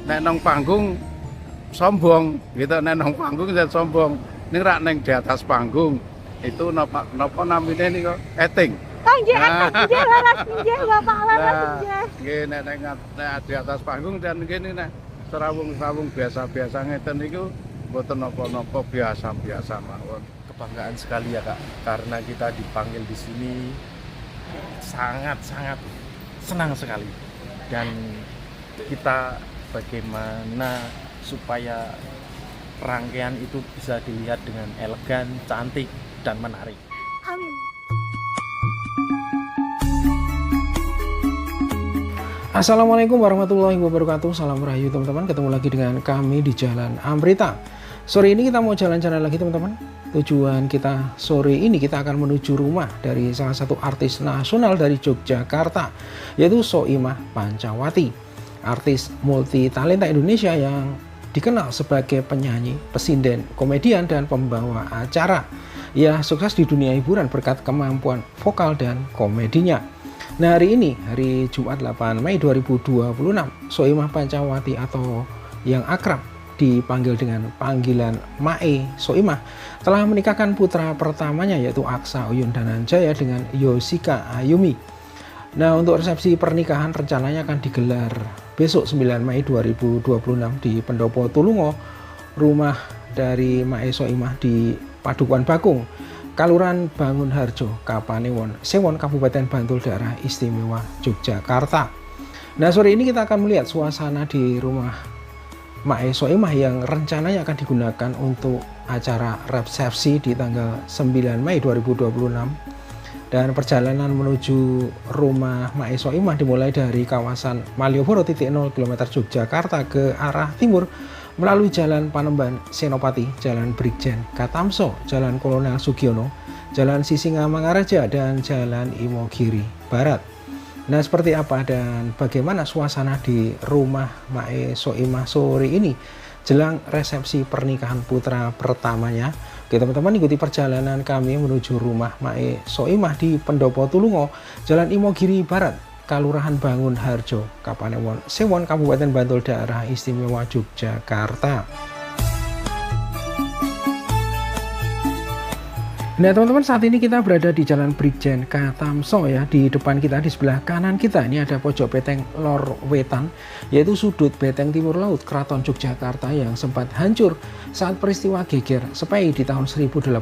nek nang panggung sombong gitu, nek nang panggung jadi sombong. Ning rak ning di atas panggung itu napa namine niku acting. Oh nggih, nggih laras nggih Bapak laras nggih. Nggih nek di atas panggung dan ngene nek serawung-serawung biasa-biasa ngeten niku mboten napa-napa, biasa-biasa mawon. Kebanggaan sekali ya Kak, karena kita dipanggil di sini sangat-sangat senang sekali. Dan kita bagaimana supaya rangkaian itu bisa dilihat dengan elegan, cantik, dan menarik. Amin. Assalamualaikum warahmatullahi wabarakatuh. Salam rahayu teman-teman. Ketemu lagi dengan kami di Jalan Amrita. Sore ini kita mau jalan-jalan lagi teman-teman. Tujuan kita sore ini kita akan menuju rumah dari salah satu artis nasional dari Yogyakarta, yaitu Soimah Pancawati, artis multi talenta Indonesia yang dikenal sebagai penyanyi, pesinden, komedian, dan pembawa acara. Ia sukses di dunia hiburan berkat kemampuan vokal dan komedinya. Nah, hari ini, hari Jumat 8 Mei 2026, Soimah Pancawati atau yang akrab dipanggil dengan panggilan Mae Soimah telah menikahkan putra pertamanya yaitu Aksa Uyun Dananjaya dengan Yoshika Ayumi. Nah, untuk resepsi pernikahan rencananya akan digelar besok 9 Mei 2026 di Pendopo Tulungo, rumah dari Mae Soimah di Padukuhan Bakung, Kaluran Bangun Harjo, Kapanewon, Sewon, Kabupaten Bantul, Daerah Istimewa Yogyakarta. Nah, sore ini kita akan melihat suasana di rumah Mae Soimah yang rencananya akan digunakan untuk acara resepsi di tanggal 9 Mei 2026. Dan perjalanan menuju rumah Mae Soimah dimulai dari kawasan Malioboro titik 0 km Yogyakarta ke arah timur melalui Jalan Panembahan Senopati, Jalan Brigjen Katamso, Jalan Kolonel Sugiono, Jalan Sisingamangaraja, dan Jalan Imogiri Barat. Nah, seperti apa dan bagaimana suasana di rumah Mae Soimah sore ini jelang resepsi pernikahan putra pertamanya? Oke teman-teman, ikuti perjalanan kami menuju rumah Mae Soimah di Pendopo Tulungo, Jalan Imogiri Barat, Kalurahan Bangun Harjo, Kapanewon, Sewon, Kabupaten Bantul, Daerah Istimewa Yogyakarta. Nah teman-teman, saat ini kita berada di Jalan Brigjen Katamso ya. Di depan kita, di sebelah kanan kita ini ada pojok Beteng Lor Wetan, yaitu sudut Beteng Timur Laut Keraton Yogyakarta yang sempat hancur saat peristiwa geger Sepei di tahun 1812.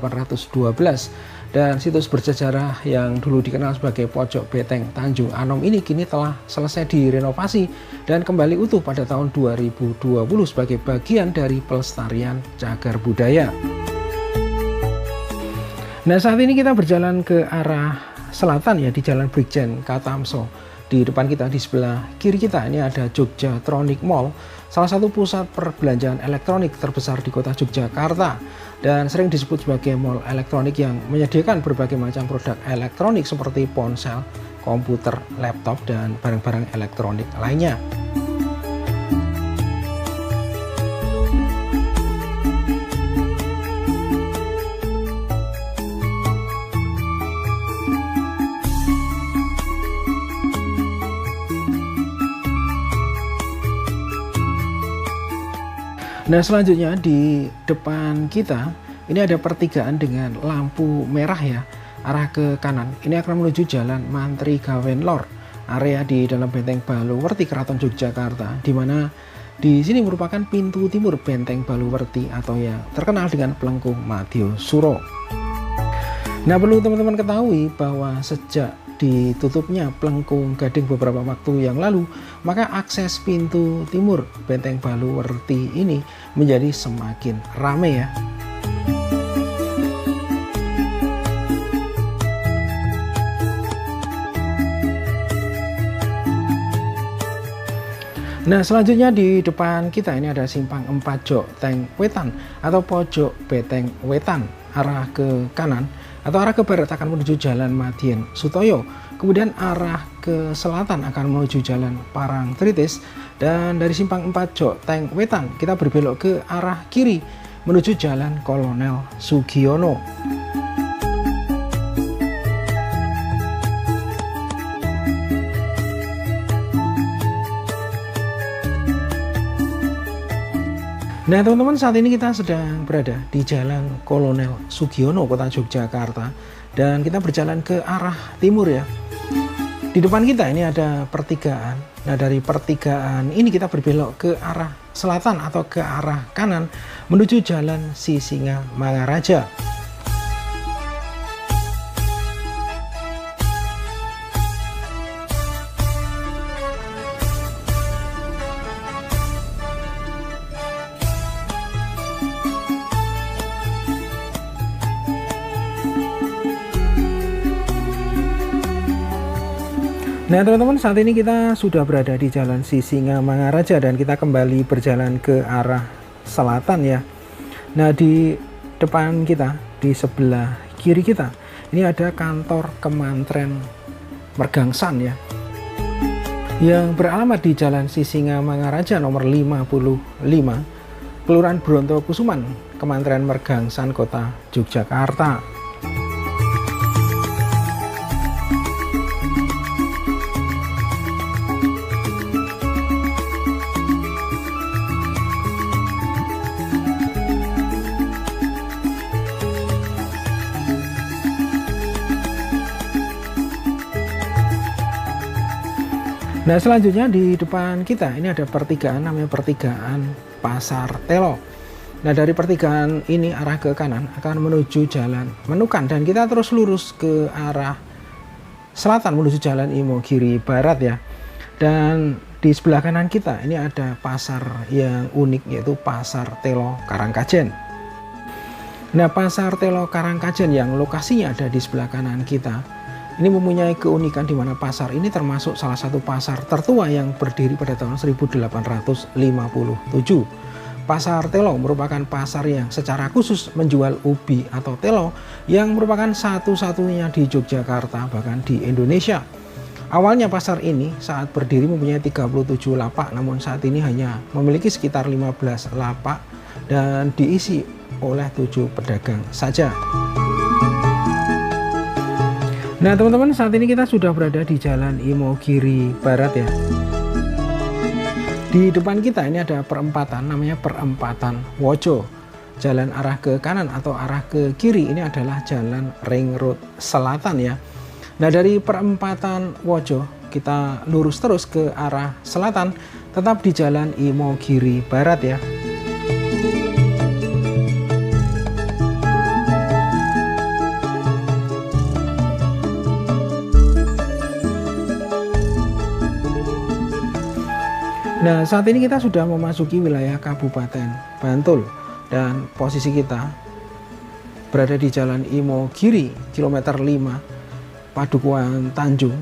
Dan situs bersejarah yang dulu dikenal sebagai pojok Beteng Tanjung Anom ini kini telah selesai direnovasi dan kembali utuh pada tahun 2020 sebagai bagian dari pelestarian cagar budaya. Nah, saat ini kita berjalan ke arah selatan ya, di Jalan Brigjen Katamso. Di depan kita, di sebelah kiri kita ini ada Jogjatronic Mall, salah satu pusat perbelanjaan elektronik terbesar di kota Yogyakarta dan sering disebut sebagai mall elektronik yang menyediakan berbagai macam produk elektronik seperti ponsel, komputer, laptop, dan barang-barang elektronik lainnya. Nah, selanjutnya di depan kita ini ada pertigaan dengan lampu merah ya, arah ke kanan. Ini akan menuju Jalan Mantri Gawen Lor, area di dalam Benteng Baluwerti Keraton Yogyakarta, di mana di sini merupakan pintu timur Benteng Baluwerti atau yang terkenal dengan Pelengkung Madyo Suro. Nah, perlu teman-teman ketahui bahwa sejak ditutupnya Pelengkung Gading beberapa waktu yang lalu, maka akses pintu timur Benteng Baluwerti ini menjadi semakin ramai ya. Nah, selanjutnya di depan kita ini ada simpang 4 Jok Teng Wetan atau pojok Beteng Wetan, arah ke kanan atau arah ke barat akan menuju Jalan Madien Sutoyo, kemudian arah ke selatan akan menuju Jalan Parangtritis, dan dari simpang 4 Jok Teng Wetan kita berbelok ke arah kiri menuju Jalan Kolonel Sugiono. Nah teman-teman, saat ini kita sedang berada di Jalan Kolonel Sugiono, Kota Yogyakarta, dan kita berjalan ke arah timur ya. Di depan kita ini ada pertigaan. Nah dari pertigaan ini kita berbelok ke arah selatan atau ke arah kanan menuju Jalan Sisingamangaraja. Nah teman-teman, saat ini kita sudah berada di Jalan Sisingamangaraja dan kita kembali berjalan ke arah selatan ya. Nah di depan kita, di sebelah kiri kita, ini ada kantor Kementerian Mergangsan ya, yang beralamat di Jalan Sisingamangaraja nomor 55, Kelurahan Brontokusuman, Kementerian Mergangsan Kota Yogyakarta. Nah selanjutnya di depan kita ini ada pertigaan, namanya pertigaan Pasar Telo. Nah dari pertigaan ini arah ke kanan akan menuju Jalan Menukan dan kita terus lurus ke arah selatan menuju Jalan Imogiri Barat ya. Dan di sebelah kanan kita ini ada pasar yang unik, yaitu Pasar Telo Karangkajen. Nah Pasar Telo Karangkajen yang lokasinya ada di sebelah kanan kita ini mempunyai keunikan di mana pasar ini termasuk salah satu pasar tertua yang berdiri pada tahun 1857. Pasar Telo merupakan pasar yang secara khusus menjual ubi atau telo yang merupakan satu-satunya di Yogyakarta bahkan di Indonesia. Awalnya pasar ini saat berdiri mempunyai 37 lapak, namun saat ini hanya memiliki sekitar 15 lapak dan diisi oleh 7 pedagang saja. Nah teman-teman, saat ini kita sudah berada di Jalan Imogiri Barat ya. Di depan kita ini ada perempatan, namanya Perempatan Wojo. Jalan arah ke kanan atau arah ke kiri ini adalah Jalan Ring Road Selatan ya. Nah dari Perempatan Wojo kita lurus terus ke arah selatan, tetap di Jalan Imogiri Barat ya. Nah saat ini kita sudah memasuki wilayah Kabupaten Bantul dan posisi kita berada di Jalan Imogiri kilometer 5 Padukuhan Tanjung,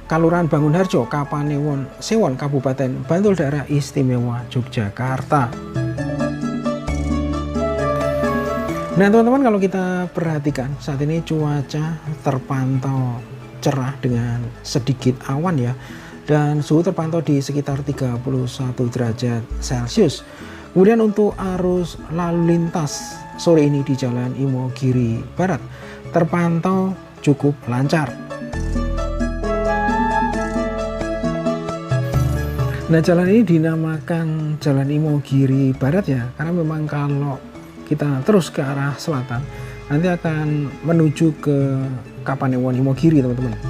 Kalurahan Bangunharjo, Kapanewon Sewon, Kabupaten Bantul, Daerah Istimewa Yogyakarta. Nah teman-teman, kalau kita perhatikan saat ini cuaca terpantau cerah dengan sedikit awan ya. Dan suhu terpantau di sekitar 31 derajat Celcius. Kemudian untuk arus lalu lintas sore ini di Jalan Imogiri Barat terpantau cukup lancar. Nah jalan ini dinamakan Jalan Imogiri Barat ya, karena memang kalau kita terus ke arah selatan nanti akan menuju ke Kapanewon Imogiri teman-teman.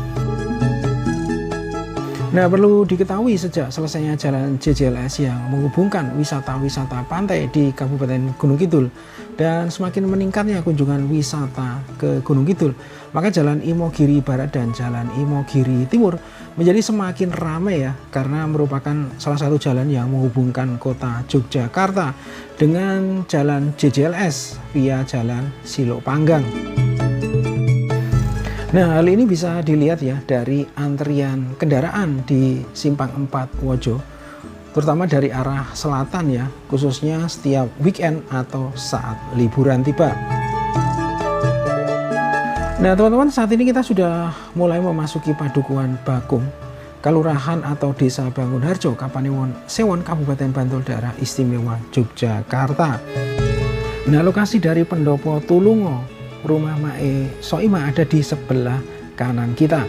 Nah perlu diketahui sejak selesainya jalan JJLS yang menghubungkan wisata-wisata pantai di Kabupaten Gunung Kidul dan semakin meningkatnya kunjungan wisata ke Gunung Kidul, maka Jalan Imogiri Barat dan Jalan Imogiri Timur menjadi semakin ramai ya, karena merupakan salah satu jalan yang menghubungkan kota Yogyakarta dengan jalan JJLS via Jalan Silok Panggang. Nah hal ini bisa dilihat ya dari antrian kendaraan di Simpang 4 Wojo, terutama dari arah selatan ya, khususnya setiap weekend atau saat liburan tiba. Nah teman-teman, saat ini kita sudah mulai memasuki Padukuhan Bakung, Kalurahan atau Desa Bangunharjo, Kapanewon Sewon, Kabupaten Bantul, Daerah Istimewa Yogyakarta. Nah lokasi dari Pendopo Tulungo, Rumah Mae Soima ada di sebelah kanan kita.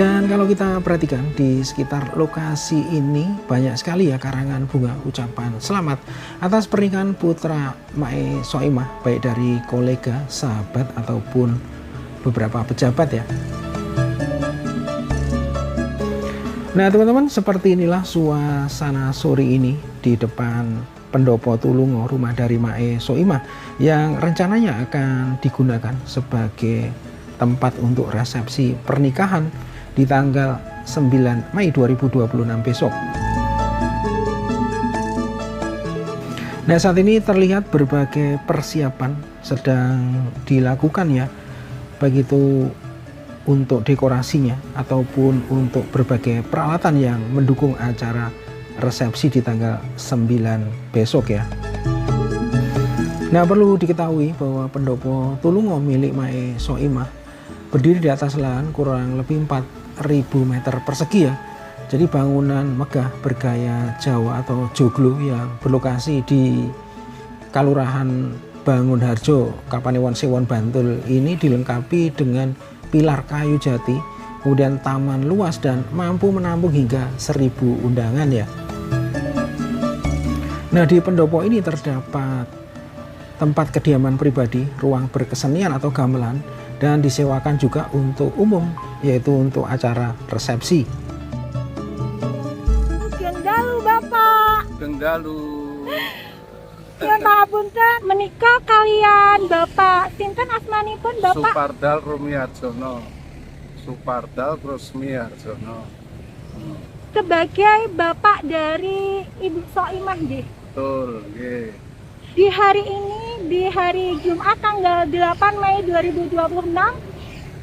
Dan kalau kita perhatikan di sekitar lokasi ini banyak sekali ya karangan bunga ucapan selamat atas pernikahan putra Mae Soimah, baik dari kolega, sahabat ataupun beberapa pejabat ya. Nah teman-teman, seperti inilah suasana sore ini di depan Pendopo Tulungo, rumah dari Mae Soimah yang rencananya akan digunakan sebagai tempat untuk resepsi pernikahan di tanggal 9 Mei 2026 besok. Nah saat ini terlihat berbagai persiapan sedang dilakukan ya, baik itu untuk dekorasinya ataupun untuk berbagai peralatan yang mendukung acara resepsi di tanggal 9 besok ya. Nah perlu diketahui bahwa Pendopo Tulungo milik Mae Soimah berdiri di atas lahan kurang lebih 4.000 meter persegi ya. Jadi bangunan megah bergaya Jawa atau joglo yang berlokasi di Kalurahan Bangunharjo, Kapanewon Sewon, Bantul ini dilengkapi dengan pilar kayu jati, kemudian taman luas dan mampu menampung hingga 1.000 undangan ya. Nah di pendopo ini terdapat tempat kediaman pribadi, ruang berkesenian atau gamelan, dan disewakan juga untuk umum, yaitu untuk acara resepsi. Gengdalu Bapak. Gengdalu. Nyuwun pangapunten, menika kalian Bapak sinten asmanipun Bapak? Supardal Rumiarjono. Supardal Rusmiarjono. Sebagai Bapak dari Ibu Soimah nggih. Betul, nggih. Di hari ini, di hari Jumat tanggal 8 Mei 2026,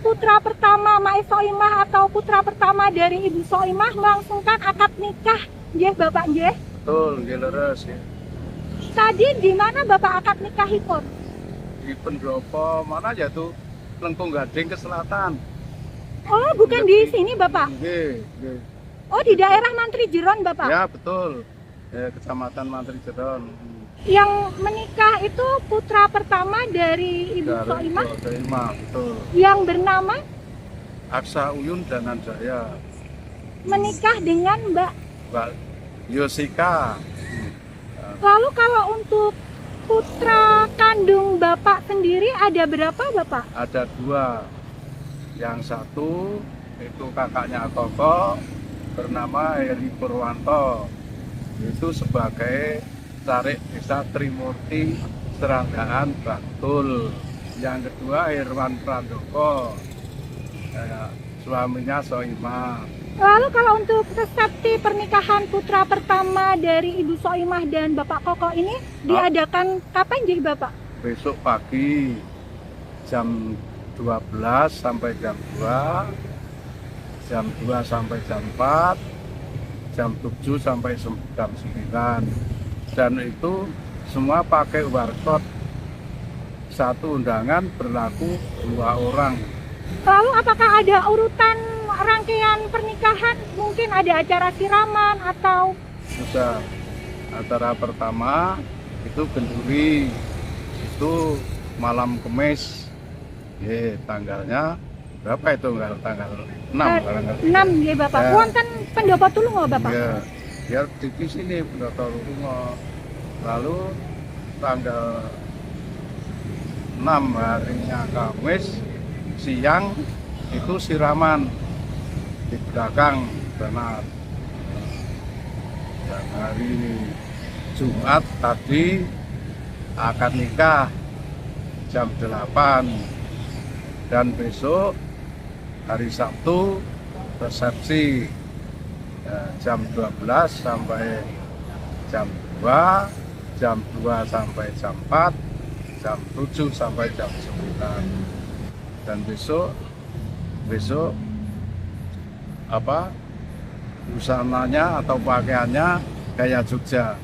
putra pertama Mae Soimah atau putra pertama dari Ibu Soimah melangsungkan akad nikah, nggih Bapak nggih? Betul, nggih leres ya. Tadi di mana Bapak akad nikahipun? Di pendopo mana ya tuh? Lengkung Gading ke selatan. Oh, bukan di sini Bapak. Nggih, nggih. Oh, di daerah Mantri Jeron Bapak. Ya, betul. Ya, Kecamatan Mantri Jeron. Yang menikah itu putra pertama dari Ibu Soimah Soimah, betul. yang bernama Aksa Uyun dan Anjaya. menikah dengan Mbak. Mbak Yosika. Lalu kalau untuk putra kandung Bapak sendiri ada berapa Bapak? Ada 2. Yang satu itu kakaknya Koko bernama Heri Purwanto. Itu sebagai Tarik Desa Trimurti Seranggaan Bantul. Yang kedua Irwan Prandoko, suaminya Soimah. Lalu kalau untuk resepsi pernikahan putra pertama dari Ibu Soimah dan Bapak Koko ini diadakan kapan jadi Bapak? Besok pagi jam 12 sampai jam 2, jam 2 sampai jam 4, jam 7 sampai jam 9. Dan itu semua pakai warkop. Satu undangan berlaku 2 orang. Lalu apakah ada urutan rangkaian pernikahan? Mungkin ada acara siraman atau? Sudah. Acara pertama itu genduri, itu malam Kemis. Tanggalnya berapa itu? Tanggal 6. 6 ya Bapak. Ya. Wonten pendopo Tulungo Bapak. Ya, biar di sini Pendopo Tulungo. Lalu tanggal 6 harinya Kamis siang itu siraman di belakang benar. Dan hari Jumat tadi akad nikah jam 8 dan besok hari Sabtu resepsi jam 12 sampai jam 2, jam 2 sampai jam 4, jam 7 sampai jam 9. Dan besok busananya atau pakaiannya gaya Jogja.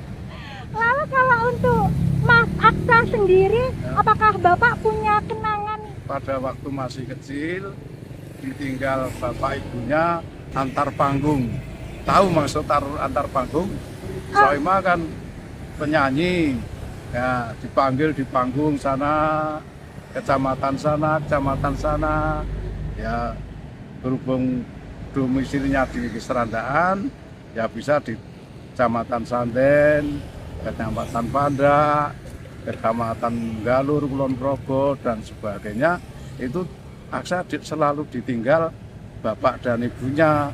Lalu kalau untuk Mas Aksa sendiri, apakah Bapak punya kenangan? Pada waktu masih kecil ditinggal bapak ibunya antar panggung. Tahu maksud antar panggung? Soimah kan penyanyi, ya dipanggil di panggung sana, kecamatan sana, ya berhubung domisilinya di Serandaan, ya bisa di Kecamatan Sanden, Kecamatan Pandak, Kecamatan Galur, Kulon Progo, dan sebagainya. Itu Aksa selalu ditinggal bapak dan ibunya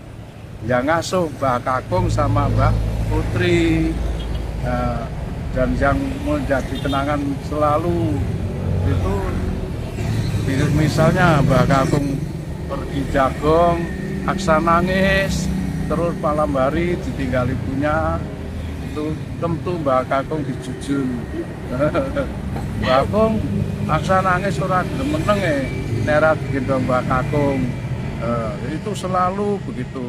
yang ngasuh, Mbak Kakung sama Mbak Putri. Dan yang menjadi kenangan selalu itu misalnya Mbak Kakung pergi jagong, Aksa nangis, terus malam hari ditinggal ibunya, itu tentu Mbak Kakung dijujun. Mbak Kakung Aksa nangis ora meneng nera gendong Mbak Kakung. Itu selalu begitu.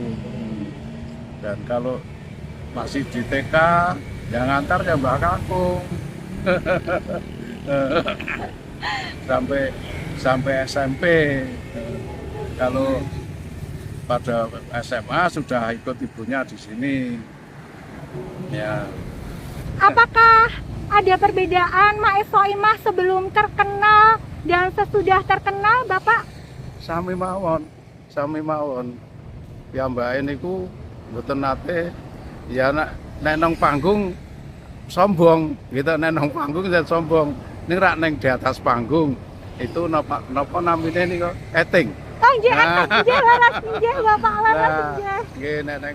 Dan kalau masih di TK yang ngantar ya Mbak Kakung. sampai SMP. Kalau pada SMA sudah ikut ibunya di sini. Ya. Apakah ada perbedaan Mak Soimah sebelum terkenal dan sesudah terkenal, Bapak? Sami mawon. Ya Mbak ini ku mboten nate ya nek nang panggung sombong, gitu nek nang panggung ya sombong. Ning rak ning di atas panggung itu napa namine niku acting. Oh, nggih, laras nggih, Bapak, laras nggih. Nggih nek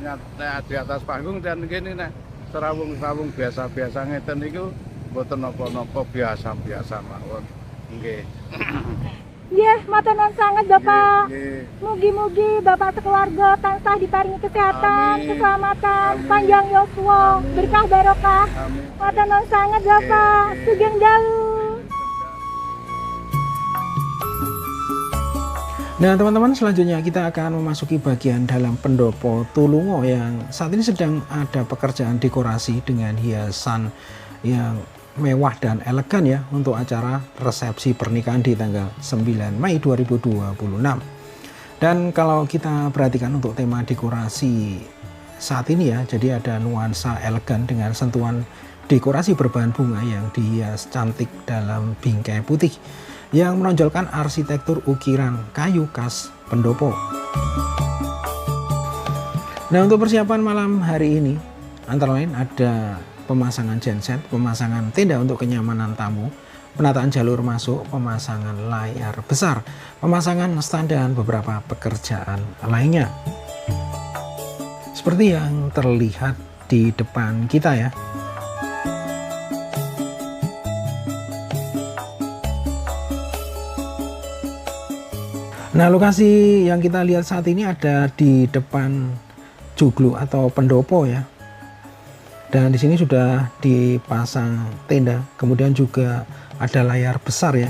di atas panggung dan ngene nek serawung-serawung biasa-biasa ngeten niku mboten napa-napa, biasa-biasa mawon. Nggih. Nggih, matur nuwun sanget, Bapak. Nggih. Mugi-mugi Bapak sekeluarga tansah diparingi kesehatan, Amin. keselamatan, Amin. panjang yuswa, Amin. berkah barokah. Amin. Matur nuwun sanget, Bapak. Nggih. Sugeng dalu. Nah teman-teman, selanjutnya kita akan memasuki bagian dalam pendopo Tulungo yang saat ini sedang ada pekerjaan dekorasi dengan hiasan yang mewah dan elegan ya untuk acara resepsi pernikahan di tanggal 9 Mei 2026. Dan kalau kita perhatikan untuk tema dekorasi saat ini ya, jadi ada nuansa elegan dengan sentuhan dekorasi berbahan bunga yang dihias cantik dalam bingkai putih yang menonjolkan arsitektur ukiran kayu khas pendopo. Nah untuk persiapan malam hari ini antara lain ada pemasangan genset, pemasangan tenda untuk kenyamanan tamu, penataan jalur masuk, pemasangan layar besar, pemasangan stand dan beberapa pekerjaan lainnya. Seperti yang terlihat di depan kita ya. Nah lokasi yang kita lihat saat ini ada di depan joglo atau pendopo ya. Dan di sini sudah dipasang tenda, kemudian juga ada layar besar ya.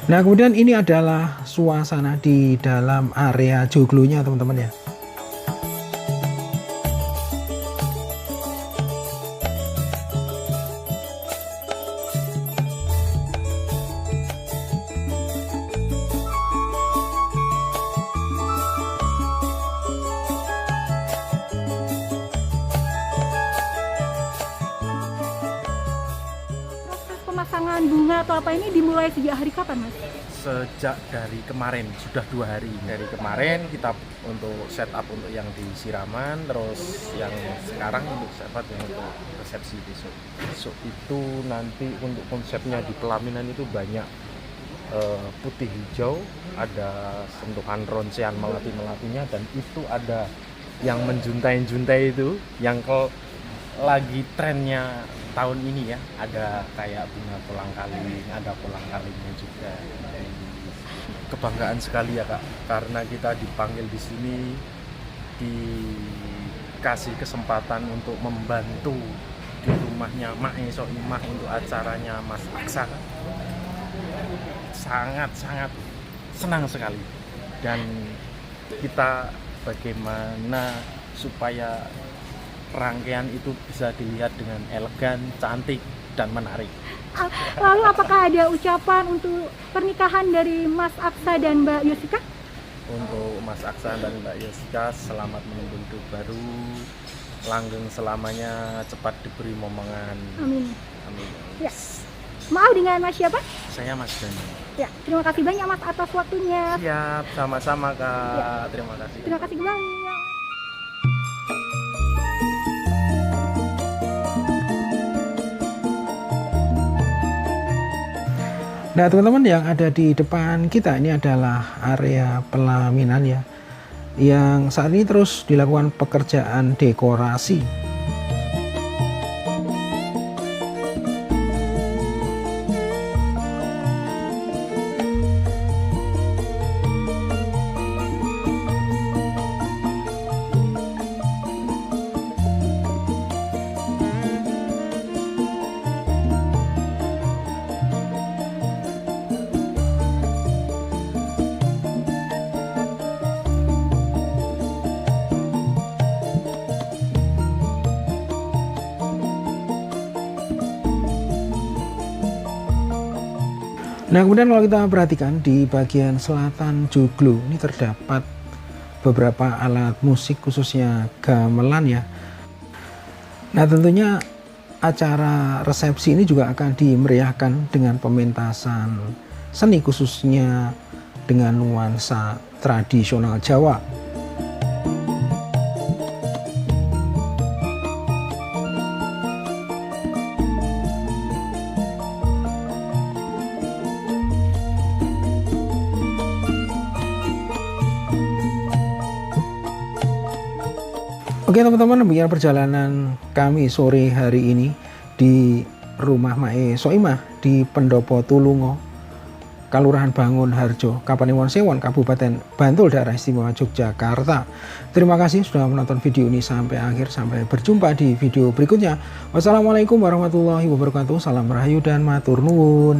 Nah kemudian ini adalah suasana di dalam area joglonya teman-teman ya. penyerahan bunga atau apa ini dimulai sejak hari kapan, Mas? Sejak dari kemarin, sudah 2 hari. Dari kemarin kita untuk setup untuk yang di siraman, terus yang sekarang untuk setup yang untuk resepsi besok. Besok itu nanti untuk konsepnya di pelaminan itu banyak putih hijau, ada sentuhan ronsean melati-melatinya, dan itu ada yang menjuntai-juntai itu, yang lagi trennya tahun ini ya, ada kayak bunga kolang-kaling, ada kolang-kalingnya juga. Kebanggaan sekali ya Kak, karena kita dipanggil di sini, dikasih kesempatan untuk membantu di rumahnya Mak Soimah untuk acaranya Mas Aksa. Sangat-sangat senang sekali, dan kita bagaimana supaya rangkaian itu bisa dilihat dengan elegan, cantik, dan menarik. Lalu apakah ada ucapan untuk pernikahan dari Mas Aksa dan Mbak Yosika? Untuk Mas Aksa dan Mbak Yosika, selamat menempuh hidup baru, langgeng selamanya, cepat diberi momongan. Amin. Amin. Ya. Maaf, dengan Mas siapa? Saya Mas Dani. Ya, terima kasih banyak Mas atas waktunya. Siap, sama-sama Kak. Ya. Terima kasih. Terima kasih kembali. Ya. Nah teman-teman, yang ada di depan kita ini adalah area pelaminan ya, yang saat ini terus dilakukan pekerjaan dekorasi. Nah kemudian kalau kita perhatikan di bagian selatan joglo ini terdapat beberapa alat musik khususnya gamelan ya. Nah tentunya acara resepsi ini juga akan dimeriahkan dengan pementasan seni khususnya dengan nuansa tradisional Jawa. Oke teman-teman, demikian perjalanan kami sore hari ini di rumah Mak Soimah di Pendopo Tulungo, Kelurahan Bangun Harjo, Kapanewon Sewon, Kabupaten Bantul, Daerah Istimewa Yogyakarta. Terima kasih sudah menonton video ini sampai akhir. Sampai berjumpa di video berikutnya. Wassalamualaikum warahmatullahi wabarakatuh. Salam rahayu dan matur nuwun.